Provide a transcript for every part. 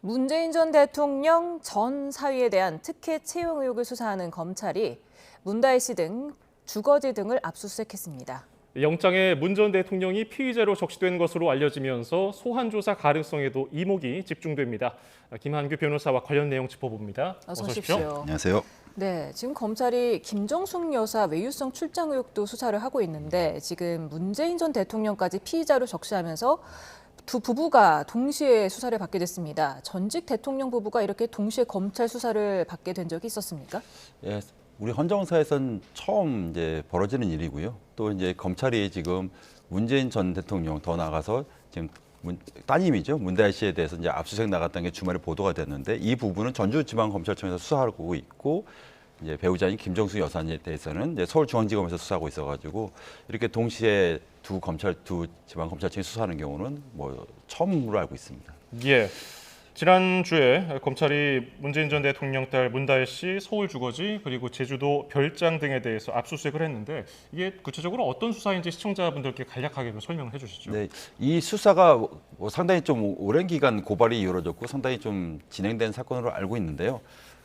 문재인 전 대통령 전 사위에 대한 특혜 채용 의혹을 수사하는 검찰이 문다혜 씨 등 주거지 등을 압수수색했습니다. 영장에 문 전 대통령이 피의자로 적시된 것으로 알려지면서 소환 조사 가능성에도 이목이 집중됩니다. 김한규 변호사와 관련 내용 짚어봅니다. 어서 오십시오. 안녕하세요. 네, 지금 검찰이 김정숙 여사 외유성 출장 의혹도 수사를 하고 있는데 지금 문재인 전 대통령까지 피의자로 적시하면서 두 부부가 동시에 수사를 받게 됐습니다. 전직 대통령 부부가 이렇게 동시에 검찰 수사를 받게 된 적이 있었습니까? 예, 우리 헌정사에선 처음 이제 벌어지는 일이고요. 또 이제 검찰이 지금 문재인 전 대통령 더 나아가서 지금 따님이죠. 문다혜 씨에 대해서 이제 압수수색 나갔다는 게 주말에 보도가 됐는데 이 부분은 전주지방검찰청에서 수사하고 있고 이제 배우자인 김정숙 여사에 대해서는 이제 서울중앙지검에서 수사하고 있어가지고 이렇게 동시에 두 지방검찰청이 수사하는 경우는 뭐 처음으로 알고 있습니다. 예. 지난주에 검찰이 문재인 전 대통령 딸 문다혜 씨 서울주거지 그리고 제주도 별장 등에 대해서 압수수색을 했는데 이게 구체적으로 어떤 수사인지 시청자분들께 간략하게 좀 설명을 해주시죠. 네, 이 수사가 뭐 상당히 좀 오랜 기간 고발이 이루어졌고 상당히 좀 진행된 사건으로 알고 있는데요.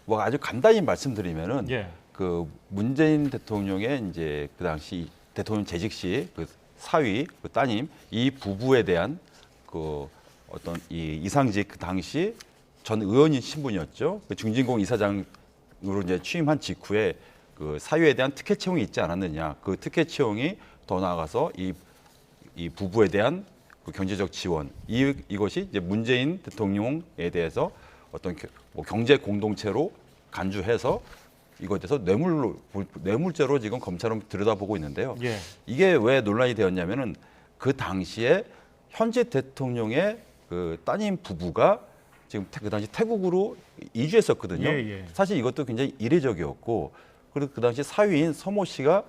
뭐 아주 간단히 말씀드리면은 예. 그 문재인 대통령의 이제 그 당시 대통령 재직 시 그 사위 그 따님 이 부부에 대한 그 어떤 이 이상직 그 당시 전 의원인 신분이었죠. 그 중진공 이사장으로 이제 취임한 직후에 그 사위에 대한 특혜 채용이 있지 않았느냐. 그 특혜 채용이 더 나아가서 이 부부에 대한 그 경제적 지원 이것이 이제 문재인 대통령에 대해서 어떤 뭐 경제 공동체로 간주해서 이것에 대해서 뇌물죄로 지금 검찰은 들여다보고 있는데요. 예. 이게 왜 논란이 되었냐면은 그 당시에 현재 대통령의 그 따님 부부가 지금 그 당시 태국으로 이주했었거든요. 예. 사실 이것도 굉장히 이례적이었고 그리고 그 당시 사위인 서모 씨가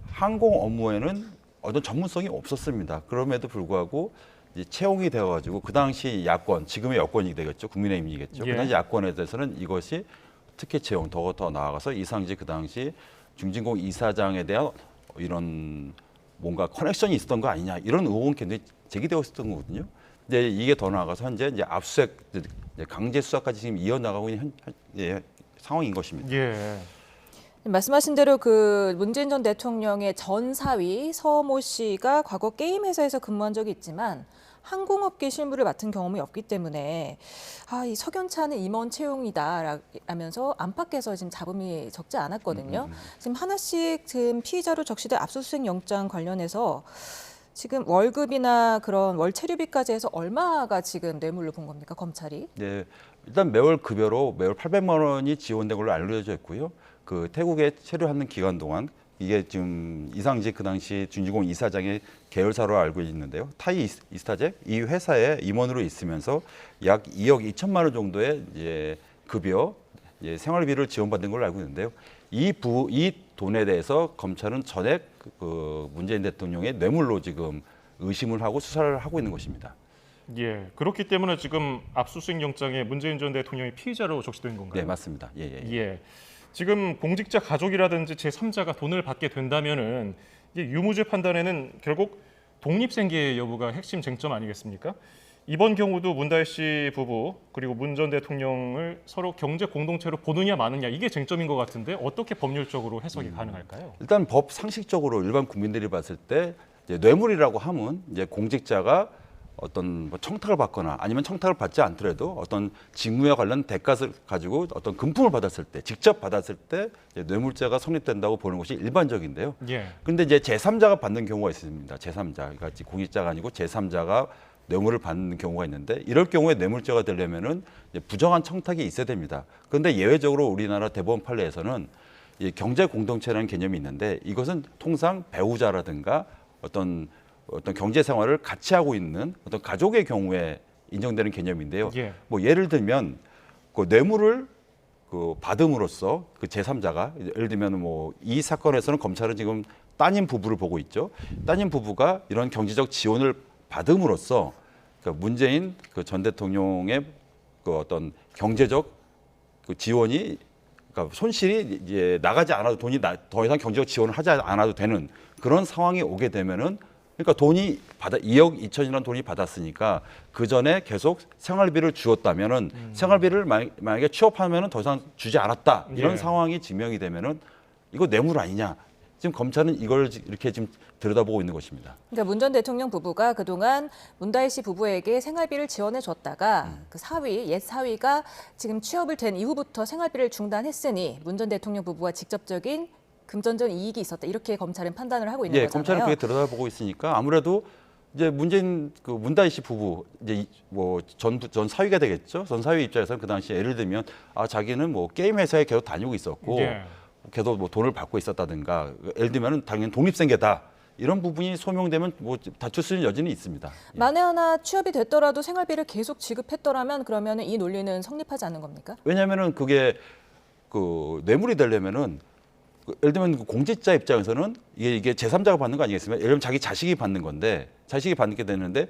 항공 업무에는 어떤 전문성이 없었습니다. 그럼에도 불구하고 이제 채용이 되어가지고 그 당시 야권, 지금의 여권이 되겠죠. 국민의힘이겠죠. 예. 그 당시 야권에 대해서는 이것이 특혜 채용 더 나아가서 이상직 그 당시 중진공 이사장에 대한 이런 뭔가 커넥션이 있었던 거 아니냐 이런 의혹은 굉장히 제기되었었던 거거든요. 근데 이게 더 나아가서 현재 이제 압수수색, 강제 수사까지 지금 이어나가고 있는 상황인 것입니다. 예. 말씀하신 대로 그 문재인 전 대통령의 전 사위 서모 씨가 과거 게임 회사에서 근무한 적이 있지만 항공업계 실무를 맡은 경험이 없기 때문에 이 석연치 않은 임원 채용이다 라면서 안팎에서 지금 잡음이 적지 않았거든요. 지금 하나씩 지금 피의자로 적시된 압수수색 영장 관련해서 지금 월급이나 그런 월 체류비까지 해서 얼마가 지금 뇌물로 본 겁니까, 검찰이? 네, 일단 매월 급여로 매월 800만 원이 지원된 걸로 알려져 있고요. 그 태국에 체류하는 기간 동안 이게 지금 이상직 그 당시 중진공 이사장의 계열사로 알고 있는데요. 타이 이스타제 이 회사에 임원으로 있으면서 약 2억 2천만 원 정도의 이제 급여, 생활비를 지원받은 걸로 알고 있는데요. 이 돈에 대해서 검찰은 전액 그 문재인 대통령의 뇌물로 지금 의심을 하고 수사를 하고 있는 것입니다. 예. 그렇기 때문에 지금 압수수색 영장에 문재인 전 대통령이 피의자로 적시된 건가요? 네, 맞습니다. 예. 지금 공직자 가족이라든지 제3자가 돈을 받게 된다면은 이게 유무죄 판단에는 결국 독립생계 여부가 핵심 쟁점 아니겠습니까? 이번 경우도 문다혜 씨 부부 그리고 문 전 대통령을 서로 경제 공동체로 보느냐 마느냐 이게 쟁점인 것 같은데 어떻게 법률적으로 해석이 가능할까요? 일단 법 상식적으로 일반 국민들이 봤을 때 이제 뇌물이라고 하면 이제 공직자가 어떤 뭐 청탁을 받거나 아니면 청탁을 받지 않더라도 어떤 직무에 관련 대가를 가지고 어떤 금품을 받았을 때 직접 받았을 때 이제 뇌물죄가 성립된다고 보는 것이 일반적인데요. 예. 근데 이제 제3자가 받는 경우가 있습니다. 제3자, 그러니까 공직자가 아니고 제3자가 뇌물을 받는 경우가 있는데 이럴 경우에 뇌물죄가 되려면은 이제 부정한 청탁이 있어야 됩니다. 그런데 예외적으로 우리나라 대법원 판례에서는 이 경제 공동체라는 개념이 있는데 이것은 통상 배우자라든가 어떤 경제 생활을 같이 하고 있는 어떤 가족의 경우에 인정되는 개념인데요. 예. 뭐 예를 들면 그 뇌물을 그 받음으로써 그 제3자가 예를 들면 뭐 이 사건에서는 검찰은 지금 따님 부부를 보고 있죠. 따님 부부가 이런 경제적 지원을 받음으로써 그 문재인 그 전 대통령의 그 어떤 경제적 그 지원이 그러니까 손실이 이제 나가지 않아도 돈이 더 이상 경제적 지원을 하지 않아도 되는 그런 상황이 오게 되면은 그러니까 돈이 2억 2천이라는 돈이 받았으니까 그 전에 계속 생활비를 주었다면은 생활비를 만약에 취업하면은 더 이상 주지 않았다 이런 예. 상황이 증명이 되면은 이거 뇌물 아니냐. 지금 검찰은 이걸 이렇게 지금 들여다보고 있는 것입니다. 그러니까 문 전 대통령 부부가 그동안 문다혜 씨 부부에게 생활비를 지원해 줬다가 그 옛 사위가 지금 취업을 된 이후부터 생활비를 중단했으니 문 전 대통령 부부와 직접적인 금전적 이익이 있었다. 이렇게 검찰은 판단을 하고 있는 예, 거잖아요. 검찰은 그게 들여다보고 있으니까 아무래도 이제 문재인 그 문다혜 씨 부부 이제 뭐 전 사위가 되겠죠. 전 사위 입장에서는 그 당시에 예를 들면 자기는 뭐 게임 회사에 계속 다니고 있었고 예. 계속 뭐 돈을 받고 있었다든가 예를 들면은 당연히 독립생계다 이런 부분이 소명되면 뭐 다툴 수 있는 여지는 있습니다. 만에 하나 취업이 됐더라도 생활비를 계속 지급했더라면 그러면 이 논리는 성립하지 않는 겁니까? 왜냐하면은 그게 그 뇌물이 되려면은 예를 들면 그 공직자 입장에서는 이게 제3자가 받는 거 아니겠습니까? 예를 들면 자기 자식이 받는 건데 자식이 받게 되는데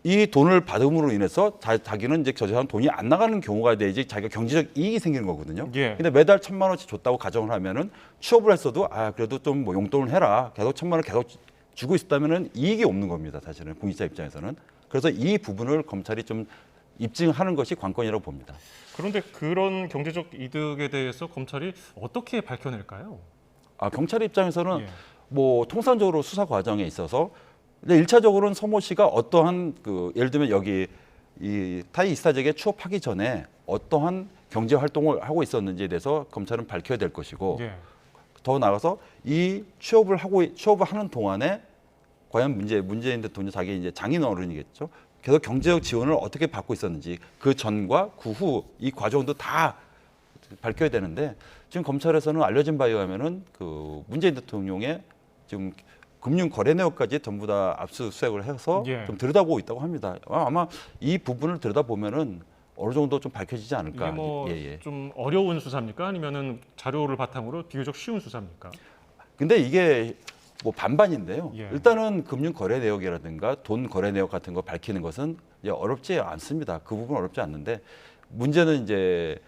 이 돈을 받음으로 인해서 자기는 이제 저 사람 돈이 안 나가는 경우가 돼야지 자기가 경제적 이익이 생기는 거거든요. 예. 근데 매달 1,000만 원씩 줬다고 가정을 하면은 취업을 했어도 그래도 좀 뭐 용돈을 해라. 계속 1,000만 원 계속 주고 있다면은 이익이 없는 겁니다. 사실은 공직자 입장에서는. 그래서 이 부분을 검찰이 좀 입증하는 것이 관건이라고 봅니다. 그런데 그런 경제적 이득에 대해서 검찰이 어떻게 밝혀낼까요? 경찰 입장에서는 예. 뭐 통상적으로 수사 과정에 있어서 근데 1차적으로는 서모 씨가 어떠한 예를 들면 여기 이 타이 이스타잭에 취업하기 전에 어떠한 경제 활동을 하고 있었는지에 대해서 검찰은 밝혀야 될 것이고 예. 더 나아가서 이 취업을 하는 동안에 과연 문재인 대통령 자기 이제 장인 어른이겠죠. 계속 경제적 지원을 어떻게 받고 있었는지 그 전과 그 후 이 과정도 다 밝혀야 되는데 지금 검찰에서는 알려진 바에 의하면은 그 문재인 대통령의 지금 금융 거래 내역까지 전부 다 압수수색을 해서 예. 좀 들여다보고 있다고 합니다. 아마 이 부분을 들여다보면은 어느 정도 좀 밝혀지지 않을까. 이게 뭐 예. 좀 어려운 수사입니까? 아니면은 자료를 바탕으로 비교적 쉬운 수사입니까? 근데 이게 뭐 반반인데요. 예. 일단은 금융 거래 내역이라든가 돈 거래 내역 같은 거 밝히는 것은 어렵지 않습니다. 그 부분 어렵지 않는데 문제는 이제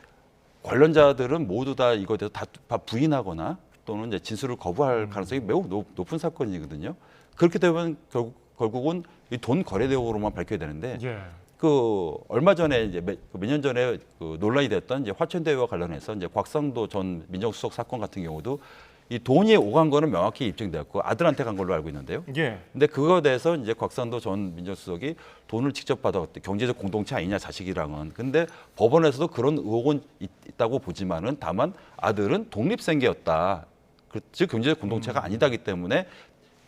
관련자들은 모두 다 이거에 대해서 다 부인하거나 또는 이제 진술을 거부할 가능성이 매우 높은 사건이거든요. 그렇게 되면 결국은 이 돈 거래 내역으로만 밝혀야 되는데 예. 그 얼마 전에 이제 몇 년 전에 그 논란이 됐던 이제 화천대유와 관련해서 이제 곽상도 전 민정수석 사건 같은 경우도 이 돈이 오간 거는 명확히 입증되었고 아들한테 간 걸로 알고 있는데요. 예. 근데 그거에 대해서 이제 곽상도 전 민정수석이 돈을 직접 받았대 경제적 공동체 아니냐 자식이랑은. 근데 법원에서도 그런 의혹은 있다고 보지만은 다만 아들은 독립생계였다. 즉 경제적 공동체가 아니다기 때문에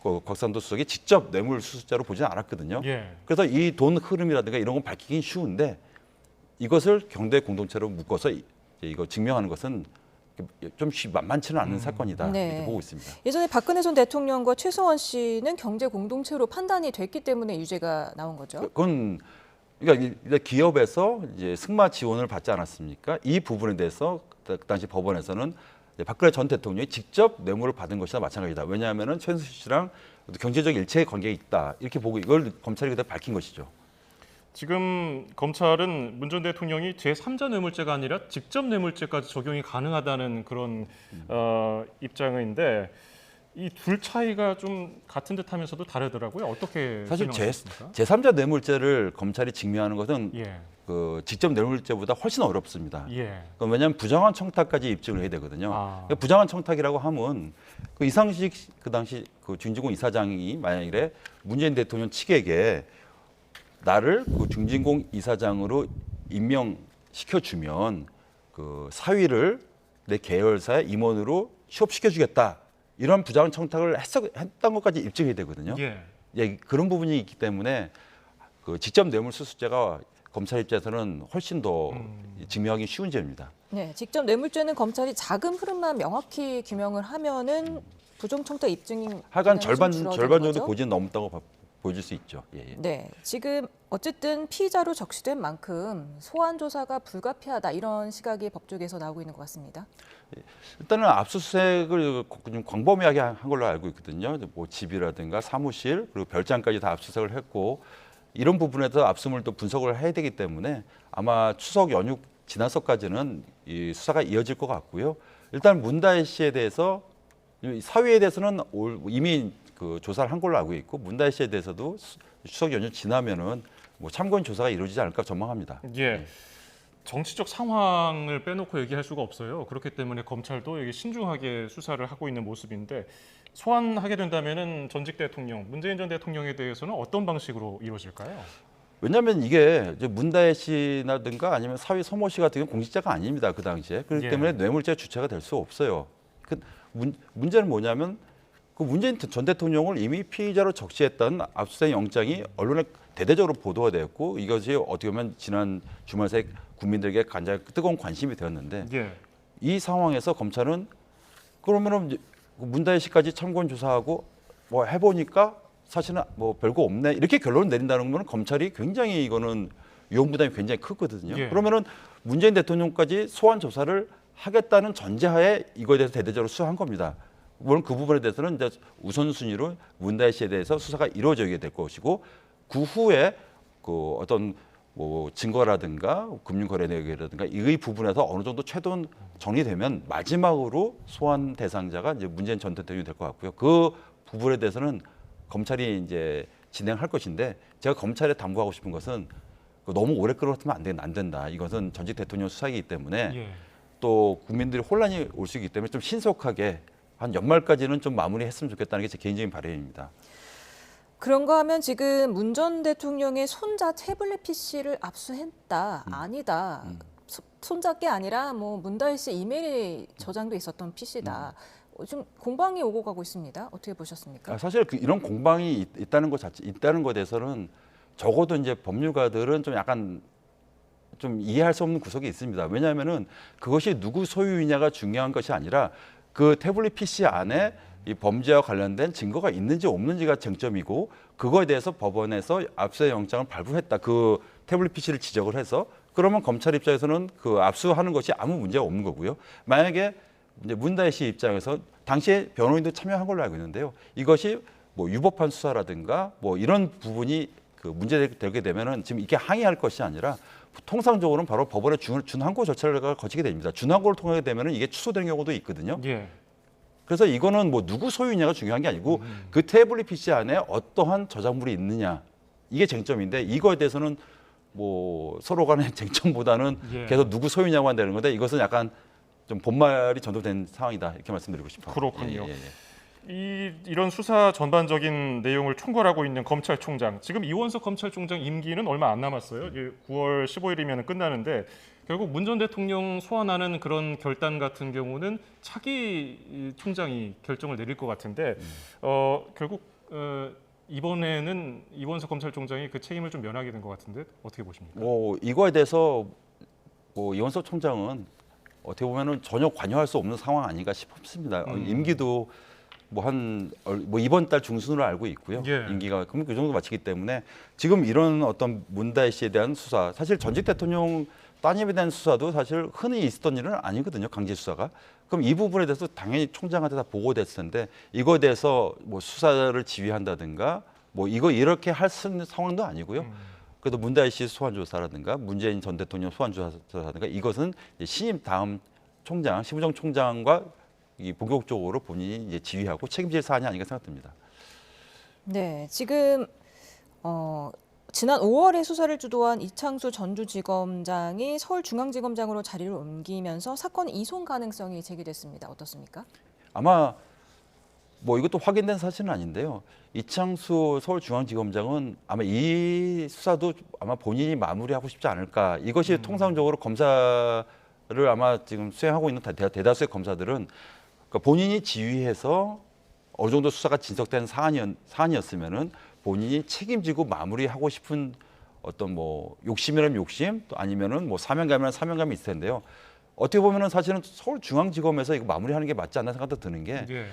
그 곽상도 수석이 직접 뇌물 수수자로 보지는 않았거든요. 예. 그래서 이 돈 흐름이라든가 이런 건 밝히긴 쉬운데 이것을 경제 공동체로 묶어서 이거 증명하는 것은 좀 만만치는 않은 사건이다 네. 이렇게 보고 있습니다. 예전에 박근혜 전 대통령과 최승원 씨는 경제 공동체로 판단이 됐기 때문에 유죄가 나온 거죠. 그건 그러니까 기업에서 이제 승마 지원을 받지 않았습니까? 이 부분에 대해서 그 당시 법원에서는 박근혜 전 대통령이 직접 뇌물을 받은 것이나 마찬가지다. 왜냐하면은 최순실 씨랑 경제적 일체의 관계가 있다 이렇게 보고 이걸 검찰이 그대로 밝힌 것이죠. 지금 검찰은 문 전 대통령이 제3자 뇌물죄가 아니라 직접 뇌물죄까지 적용이 가능하다는 그런 입장인데 이 둘 차이가 좀 같은 듯하면서도 다르더라고요. 어떻게 사실 설명하셨습니까? 제3자 뇌물죄를 검찰이 증명하는 것은 예. 그 직접 뇌물죄보다 훨씬 어렵습니다. 예. 왜냐하면 부정한 청탁까지 입증을 해야 되거든요. 그러니까 부정한 청탁이라고 하면 그 이상식 그 당시 그 중진공 이사장이 만약에 문재인 대통령 측에게 나를 그 중진공 이사장으로 임명시켜주면 그 사위를 내 계열사의 임원으로 취업시켜주겠다. 이런 부정한 청탁을 했던 것까지 입증해야 되거든요. 예. 그런 부분이 있기 때문에 그 직접 뇌물 수수죄가 검찰 입장에서는 훨씬 더 증명하기 쉬운 죄입니다. 네, 직접 뇌물죄는 검찰이 자금 흐름만 명확히 규명을 하면은 부정청탁 입증이 하여간 절반 정도 거죠? 고지는 넘었다고 보여줄 수 있죠. 예. 네, 지금 어쨌든 피의자로 적시된 만큼 소환 조사가 불가피하다 이런 시각이 법조계에서 나오고 있는 것 같습니다. 일단은 압수수색을 좀 광범위하게 한 걸로 알고 있거든요. 뭐 집이라든가 사무실 그리고 별장까지 다 압수수색을 했고 이런 부분에서 압수물도 분석을 해야 되기 때문에 아마 추석 연휴 지나서까지는 이 수사가 이어질 것 같고요. 일단 문다혜 씨에 대해서 사위에 대해서는 이미 그 조사를 한 걸로 알고 있고 문다혜 씨에 대해서도 추석 연휴 지나면은 뭐 참고인 조사가 이루어지지 않을까 전망합니다. 예. 정치적 상황을 빼놓고 얘기할 수가 없어요. 그렇기 때문에 검찰도 이게 신중하게 수사를 하고 있는 모습인데 소환하게 된다면은 전직 대통령 문재인 전 대통령에 대해서는 어떤 방식으로 이루어질까요? 왜냐하면 이게 이제 문다혜 씨라든가 아니면 사위 서모 씨 같은 경우는 공직자가 아닙니다. 그 당시에. 그렇기 예. 때문에 뇌물죄 주체가 될 수 없어요. 문제는 뭐냐면 그 문재인 전 대통령을 이미 피의자로 적시했던 압수수색 영장이 언론에 대대적으로 보도가 되었고 이것이 어떻게 보면 지난 주말 사이 국민들에게 가장 뜨거운 관심이 되었는데 예. 이 상황에서 검찰은 그러면은 이제 문다혜 씨까지 참고인 조사하고 뭐 해보니까 사실은 뭐 별거 없네 이렇게 결론을 내린다는 거는 검찰이 굉장히 이거는 위험 부담이 굉장히 크거든요. 예. 그러면은 문재인 대통령까지 소환 조사를 하겠다는 전제하에 이거에 대해서 대대적으로 수사한 겁니다. 물론 그 부분에 대해서는 이제 우선순위로 문다혜 씨에 대해서 수사가 이루어지게 될 것이고 그 후에 그 어떤 뭐 증거라든가 금융거래 내역이라든가 이 부분에서 어느 정도 최대한 정리되면 마지막으로 소환 대상자가 이제 문재인 전 대통령이 될 것 같고요. 그 부분에 대해서는 검찰이 이제 진행할 것인데 제가 검찰에 당부하고 싶은 것은 너무 오래 끌어왔으면 안 된다. 이것은 전직 대통령 수사이기 때문에 예. 또 국민들이 혼란이 올 수 있기 때문에 좀 신속하게 한 연말까지는 좀 마무리했으면 좋겠다는 게 제 개인적인 바람입니다. 그런가 하면 지금 문 전 대통령의 손자 태블릿 PC를 압수했다. 아니다. 손자 게 아니라 뭐 문다혜 씨 이메일이 저장돼 있었던 PC다. 좀 공방이 오고 가고 있습니다. 어떻게 보셨습니까? 사실 이런 공방이 있다는 것 자체 있다는 것에 대해서는 적어도 이제 법률가들은 좀 약간 좀 이해할 수 없는 구석이 있습니다. 왜냐하면은 그것이 누구 소유이냐가 중요한 것이 아니라 그 태블릿 PC 안에 이 범죄와 관련된 증거가 있는지 없는지가 쟁점이고 그거에 대해서 법원에서 압수수색 영장을 발부했다. 그 태블릿 PC를 지적을 해서 그러면 검찰 입장에서는 그 압수하는 것이 아무 문제가 없는 거고요. 만약에 이제 문다혜 씨 입장에서 당시에 변호인도 참여한 걸로 알고 있는데요. 이것이 뭐 유법한 수사라든가 뭐 이런 부분이 그 문제되게 되면은 지금 이렇게 항의할 것이 아니라 통상적으로는 바로 법원의 준항고 절차를 거치게 됩니다. 준항고를 통하게 되면은 이게 취소되는 경우도 있거든요. 예. 그래서 이거는 뭐 누구 소유냐가 중요한 게 아니고 그 태블릿 PC 안에 어떠한 저작물이 있느냐 이게 쟁점인데 이거에 대해서는 뭐 서로 간의 쟁점보다는 예. 계속 누구 소유냐만 되는 건데 이것은 약간 좀 본말이 전도된 상황이다 이렇게 말씀드리고 싶어요. 그렇군요. 예, 예, 예. 이런 수사 전반적인 내용을 총괄하고 있는 검찰총장, 지금 이원석 검찰총장 임기는 얼마 안 남았어요. 9월 15일이면 끝나는데 결국 문 전 대통령 소환하는 그런 결단 같은 경우는 차기 총장이 결정을 내릴 것 같은데 결국 이번에는 이원석 검찰총장이 그 책임을 좀 면하게 된 것 같은데 어떻게 보십니까? 뭐 이거에 대해서 뭐 이원석 총장은 어떻게 보면은 전혀 관여할 수 없는 상황 아닌가 싶습니다. 임기도 뭐 이번 달 중순으로 알고 있고요. 예. 임기가 그럼 그 정도 마치기 때문에 지금 이런 어떤 문다혜 씨에 대한 수사, 사실 전직 대통령 따님에 대한 수사도 사실 흔히 있었던 일은 아니거든요. 강제 수사가. 그럼 이 부분에 대해서 당연히 총장한테 다 보고됐을 텐데 이거에 대해서 뭐 수사를 지휘한다든가 뭐 이거 이렇게 할 수 있는 상황도 아니고요. 그래도 문다혜 씨 소환 조사라든가 문재인 전 대통령 소환 조사라든가 이것은 이제 신임 다음 총장, 심우정 총장과 이 본격적으로 본인이 이제 지휘하고 책임질 사안이 아닌가 생각됩니다. 네, 지금 지난 5월에 수사를 주도한 이창수 전주지검장이 서울중앙지검장으로 자리를 옮기면서 사건 이송 가능성이 제기됐습니다. 어떻습니까? 아마 뭐 이것도 확인된 사실은 아닌데요. 이창수 서울중앙지검장은 아마 이 수사도 아마 본인이 마무리하고 싶지 않을까. 이것이 통상적으로 검사를 아마 지금 수행하고 있는 대다수의 검사들은 그러니까 본인이 지휘해서 어느 정도 수사가 진척된 사안이었으면은 본인이 책임지고 마무리하고 싶은 어떤 뭐 욕심이라면 욕심, 또 아니면은 뭐 사명감이라면 사명감이 있을 텐데요. 어떻게 보면은 사실은 서울중앙지검에서 이거 마무리하는 게 맞지 않나 생각도 드는 게 예.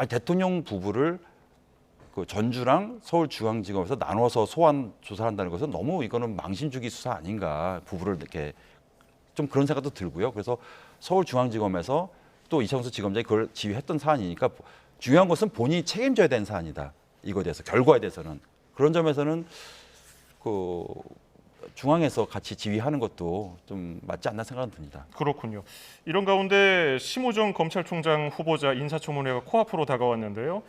대통령 부부를 그 전주랑 서울중앙지검에서 나눠서 소환 조사한다는 것은 너무 이거는 망신주기 수사 아닌가 부부를 이렇게 좀 그런 생각도 들고요. 그래서 서울중앙지검에서 또 이창수 지검장이 그걸 지휘했던 사안이니까 중요한 것은 본인이 책임져야 되는 사안이다. 이거에 대해서 결과에 대해서는 그런 점에서는 그 중앙에서 같이 지휘하는 것도 좀 맞지 않나 생각은 듭니다. 그렇군요. 이런 가운데 심우정 검찰총장 후보자 인사청문회가 코앞으로 다가왔는데요.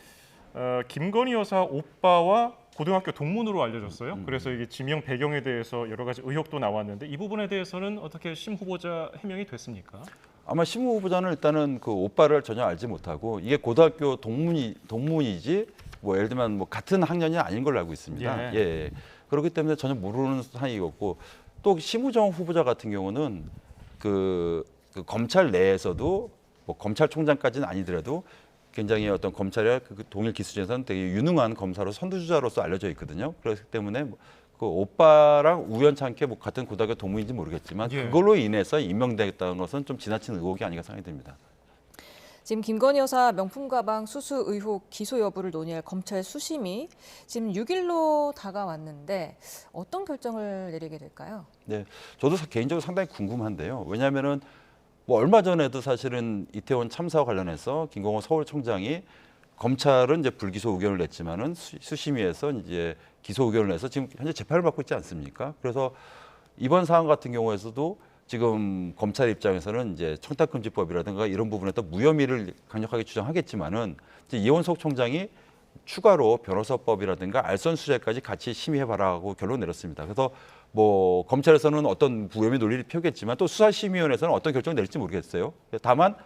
김건희 여사 오빠와 고등학교 동문으로 알려졌어요. 그래서 이게 지명 배경에 대해서 여러 가지 의혹도 나왔는데 이 부분에 대해서는 어떻게 심 후보자 해명이 됐습니까? 아마 심우 후보자는 일단은 그 오빠를 전혀 알지 못하고 이게 고등학교 동문이지 뭐 예를 들면 뭐 같은 학년이 아닌 걸로 알고 있습니다. 예. 예. 그렇기 때문에 전혀 모르는 사이였고 또 심우정 후보자 같은 경우는 그 검찰 내에서도 뭐 검찰총장까지는 아니더라도 굉장히 어떤 검찰의 그 동일 기수에서는 되게 유능한 검사로 선두주자로서 알려져 있거든요. 그렇기 때문에 그 오빠랑 우연찮게 뭐 같은 고등학교 동문인지 모르겠지만 예. 그걸로 인해서 임명됐다는 것은 좀 지나친 의혹이 아닌가 생각이 듭니다. 지금 김건희 여사 명품 가방 수수 의혹 기소 여부를 논의할 검찰 수심이 지금 6일로 다가왔는데 어떤 결정을 내리게 될까요? 네, 저도 개인적으로 상당히 궁금한데요. 왜냐하면은 뭐 얼마 전에도 사실은 이태원 참사와 관련해서 김건호 서울청장이 검찰은 이제 불기소 의견을 냈지만은 수심위에서 이제 기소 의견을 내서 지금 현재 재판을 받고 있지 않습니까? 그래서 이번 사안 같은 경우에서도 지금 검찰 입장에서는 이제 청탁금지법이라든가 이런 부분에서 무혐의를 강력하게 주장하겠지만은 이제 이원석 총장이 추가로 변호사법이라든가 알선수재까지 같이 심의해봐라고 결론 내렸습니다. 그래서 뭐 검찰에서는 어떤 무혐의 논리를 펴겠지만 또 수사심의위원회에서는 어떤 결정을 내릴지 모르겠어요. 다만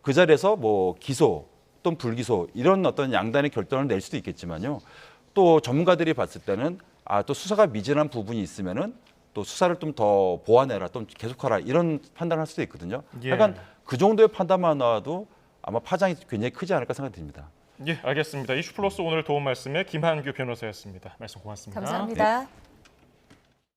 그 자리에서 뭐 기소 또는 불기소 이런 어떤 양단의 결정을 낼 수도 있겠지만요. 또 전문가들이 봤을 때는 또 수사가 미진한 부분이 있으면은 또 수사를 좀 더 보완해라, 좀 계속하라 이런 판단을 할 수도 있거든요. 예. 약간 그 정도의 판단만 나와도 아마 파장이 굉장히 크지 않을까 생각이 듭니다. 예, 알겠습니다. 이슈플러스 오늘 도움 말씀에 김한규 변호사였습니다. 말씀 고맙습니다. 감사합니다.